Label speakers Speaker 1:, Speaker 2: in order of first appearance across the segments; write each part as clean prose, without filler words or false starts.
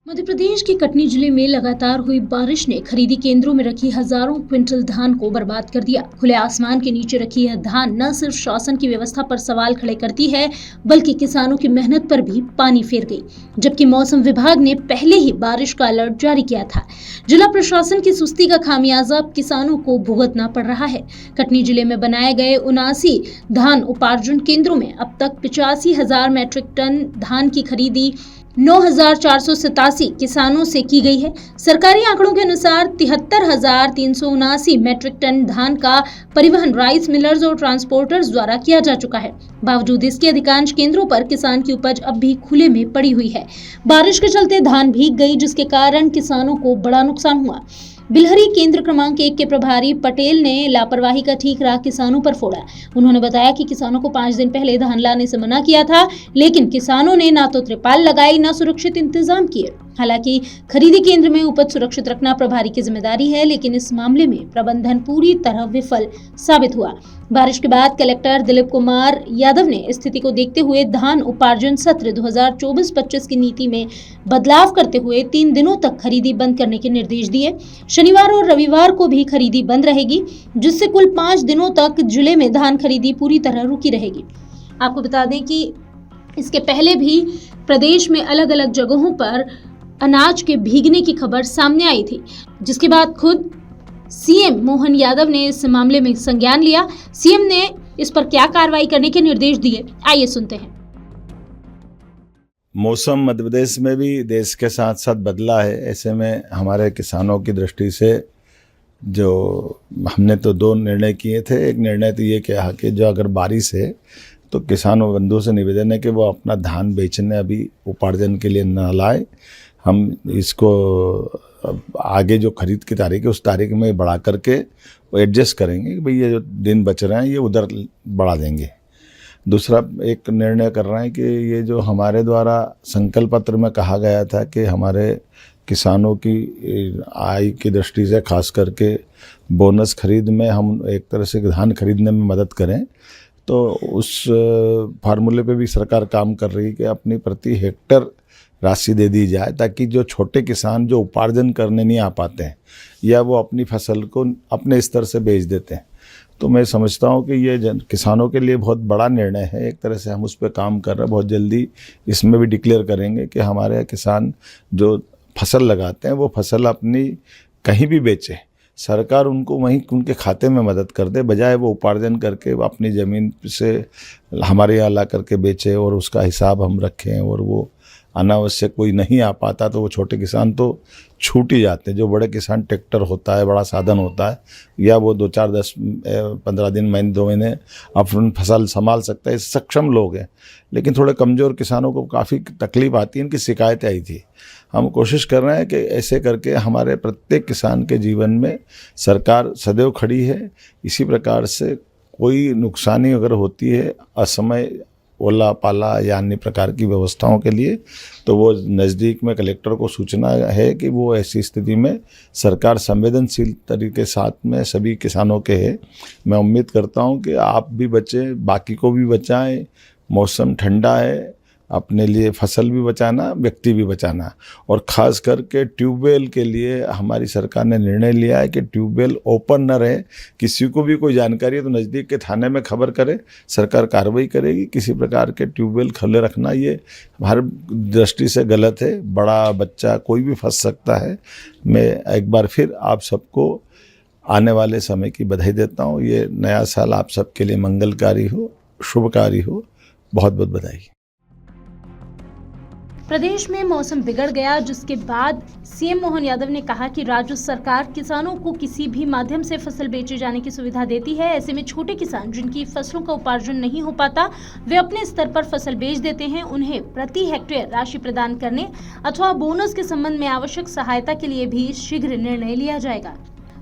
Speaker 1: मध्य प्रदेश के कटनी जिले में लगातार हुई बारिश ने खरीदी केंद्रों में रखी हजारों क्विंटल धान को बर्बाद कर दिया। खुले आसमान के नीचे रखी यह धान न सिर्फ शासन की व्यवस्था पर सवाल खड़े करती है, बल्कि किसानों की मेहनत पर भी पानी फेर गई। जबकि मौसम विभाग ने पहले ही बारिश का अलर्ट जारी किया था। जिला प्रशासन की सुस्ती का खामियाजा अब किसानों को भुगतना पड़ रहा है। कटनी जिले में बनाए गए 79 धान उपार्जन केंद्रों में अब तक 85,000 मैट्रिक टन धान की खरीदी 9,487 किसानों से की गई है। सरकारी आंकड़ों के अनुसार 73,379 मैट्रिक टन धान का परिवहन राइस मिलर्स और ट्रांसपोर्टर्स द्वारा किया जा चुका है। बावजूद इसके अधिकांश केंद्रों पर किसान की उपज अब भी खुले में पड़ी हुई है। बारिश के चलते धान भीग गई, जिसके कारण किसानों को बड़ा नुकसान हुआ। बिलहरी केंद्र क्रमांक 1 के प्रभारी पटेल ने लापरवाही का ठीकरा किसानों पर फोड़ा। उन्होंने बताया कि किसानों को 5 दिन पहले धान लाने से मना किया था, लेकिन किसानों ने ना तो त्रिपाल लगाई, ना सुरक्षित इंतजाम किए। हालांकि खरीदी केंद्र में उपज सुरक्षित रखना प्रभारी की जिम्मेदारी है, लेकिन इस मामले में प्रबंधन पूरी तरह विफल साबित हुआ। बारिश के बाद कलेक्टर दिलीप कुमार यादव ने स्थिति को देखते हुए धान उपार्जन सत्र 2024-25 की नीति में बदलाव करते हुए 3 दिनों तक खरीदी बंद करने के निर्देश दिए। शनिवार और रविवार को भी खरीदी बंद रहेगी, जिससे कुल 5 दिनों तक जिले में धान खरीदी पूरी तरह रुकी रहेगी। आपको बता दें कि इसके पहले भी प्रदेश में अलग अलग जगहों पर अनाज के भीगने की खबर सामने आई थी, जिसके बाद खुद सीएम मोहन यादव ने इस मामले में संज्ञान लिया। सीएम ने इस पर क्या कार्रवाई करने के निर्देश दिए, आइए सुनते हैं।
Speaker 2: मौसम मध्य प्रदेश में भी देश के साथ साथ बदला है। ऐसे में हमारे किसानों की दृष्टि से जो हमने तो 2 निर्णय किए थे। एक निर्णय तो ये किया कि जो अगर बारिश है तो किसानों बंधुओं से निवेदन है कि वो अपना धान बेचने अभी उपार्जन के लिए न लाए। हम इसको आगे जो खरीद की तारीख है उस तारीख में बढ़ा करके वो एडजस्ट करेंगे कि भाई ये जो दिन बच रहे हैं ये उधर बढ़ा देंगे। दूसरा एक निर्णय कर रहे हैं कि ये जो हमारे द्वारा संकल्प पत्र में कहा गया था कि हमारे किसानों की आय की दृष्टि से खास करके बोनस खरीद में हम एक तरह से धान खरीदने में मदद करें, तो उस फार्मूले पे भी सरकार काम कर रही है कि अपनी प्रति हेक्टर राशि दे दी जाए, ताकि जो छोटे किसान जो उपार्जन करने नहीं आ पाते हैं या वो अपनी फसल को अपने स्तर से बेच देते हैं, तो मैं समझता हूँ कि ये किसानों के लिए बहुत बड़ा निर्णय है। एक तरह से हम उस पर काम कर रहे हैं। बहुत जल्दी इसमें भी डिक्लेयर करेंगे कि हमारे किसान जो फसल लगाते हैं वो फसल अपनी कहीं भी बेचे, सरकार उनको वहीं उनके खाते में मदद कर दे, बजाय वो उपार्जन करके अपनी ज़मीन से हमारे यहाँ ला करके बेचे और उसका हिसाब हम रखें। और वो अनावश्यक कोई नहीं आ पाता तो वो छोटे किसान तो छूट ही जाते हैं। जो बड़े किसान ट्रैक्टर होता है, बड़ा साधन होता है, या वो 2-4, 10, 15 दिन, महीने, 2 महीने अपनी फसल संभाल सकता है, सक्षम लोग हैं। लेकिन थोड़े कमज़ोर किसानों को काफ़ी तकलीफ आती है। इनकी शिकायतें आई थी। हम कोशिश कर रहे हैं कि ऐसे करके हमारे प्रत्येक किसान के जीवन में सरकार सदैव खड़ी है। इसी प्रकार से कोई नुकसानी अगर होती है असमय ओला पाला या अन्य प्रकार की व्यवस्थाओं के लिए, तो वो नज़दीक में कलेक्टर को सूचना है कि वो ऐसी स्थिति में सरकार संवेदनशील तरीके साथ में सभी किसानों के है। मैं उम्मीद करता हूँ कि आप भी बचें, बाकी को भी बचाएं। मौसम ठंडा है, अपने लिए फसल भी बचाना, व्यक्ति भी बचाना। और ख़ास करके ट्यूबवेल के लिए हमारी सरकार ने निर्णय लिया है कि ट्यूबवेल ओपन न रहे। किसी को भी कोई जानकारी है तो नज़दीक के थाने में खबर करे, सरकार कार्रवाई करेगी। किसी प्रकार के ट्यूबवेल खुले रखना ये हर दृष्टि से गलत है। बड़ा बच्चा कोई भी फंस सकता है। मैं एक बार फिर आप सबको आने वाले समय की बधाई देता हूँ। ये नया साल आप सबके लिए मंगलकारी हो, शुभकारी हो। बहुत बहुत बधाई।
Speaker 1: प्रदेश में मौसम बिगड़ गया, जिसके बाद सीएम मोहन यादव ने कहा कि राज्य सरकार किसानों को किसी भी माध्यम से फसल बेचे जाने की सुविधा देती है। ऐसे में छोटे किसान जिनकी फसलों का उपार्जन नहीं हो पाता, वे अपने स्तर पर फसल बेच देते हैं। उन्हें प्रति हेक्टेयर राशि प्रदान करने अथवा बोनस के संबंध में आवश्यक सहायता के लिए भी शीघ्र निर्णय लिया जाएगा।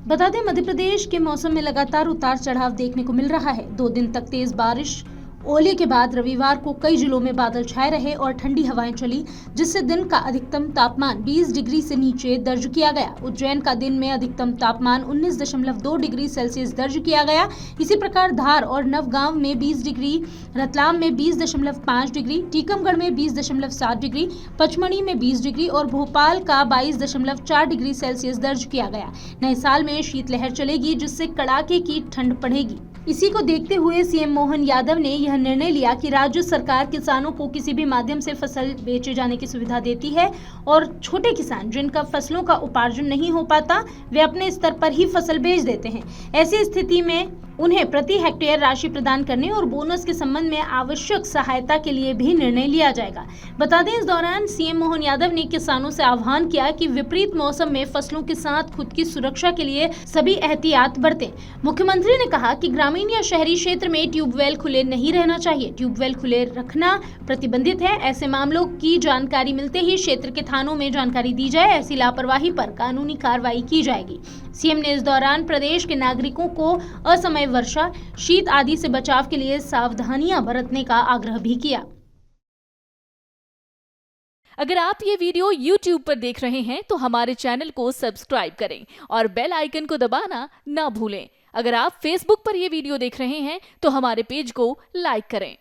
Speaker 1: बता दें, मध्य प्रदेश के मौसम में लगातार उतार चढ़ाव देखने को मिल रहा है। 2 दिन तक तेज बारिश ओले के बाद रविवार को कई जिलों में बादल छाए रहे और ठंडी हवाएं चली, जिससे दिन का अधिकतम तापमान 20 डिग्री से नीचे दर्ज किया गया। उज्जैन का दिन में अधिकतम तापमान 19.2 डिग्री सेल्सियस दर्ज किया गया। इसी प्रकार धार और नवगांव में 20 डिग्री, रतलाम में 20.5 डिग्री, टीकमगढ़ में 20.7 डिग्री, पचमढ़ी में 20 डिग्री और भोपाल का 22.4 डिग्री सेल्सियस दर्ज किया गया। नए साल में शीतलहर चलेगी, जिससे कड़ाके की ठंड पड़ेगी। इसी को देखते हुए सीएम मोहन यादव ने यह निर्णय लिया कि राज्य सरकार किसानों को किसी भी माध्यम से फसल बेचे जाने की सुविधा देती है और छोटे किसान जिनका फसलों का उपार्जन नहीं हो पाता, वे अपने स्तर पर ही फसल बेच देते हैं। ऐसी स्थिति में उन्हें प्रति हेक्टेयर राशि प्रदान करने और बोनस के संबंध में आवश्यक सहायता के लिए भी निर्णय लिया जाएगा। बता दें, इस दौरान सीएम मोहन यादव ने किसानों से आह्वान किया कि विपरीत मौसम में फसलों के साथ खुद की सुरक्षा के लिए सभी एहतियात बरतें। मुख्यमंत्री ने कहा कि ग्रामीण या शहरी क्षेत्र में ट्यूबवेल खुले नहीं रहना चाहिए। ट्यूबवेल खुले रखना प्रतिबंधित है। ऐसे मामलों की जानकारी मिलते ही क्षेत्र के थानों में जानकारी दी जाए। ऐसी लापरवाही पर कानूनी कार्रवाई की जाएगी। सीएम ने इस दौरान प्रदेश के नागरिकों को असमय वर्षा, शीत आदि से बचाव के लिए सावधानियां बरतने का आग्रह भी किया।
Speaker 3: अगर आप ये वीडियो YouTube पर देख रहे हैं तो हमारे चैनल को सब्सक्राइब करें और बेल आइकन को दबाना ना भूलें। अगर आप Facebook पर ये वीडियो देख रहे हैं तो हमारे पेज को लाइक करें।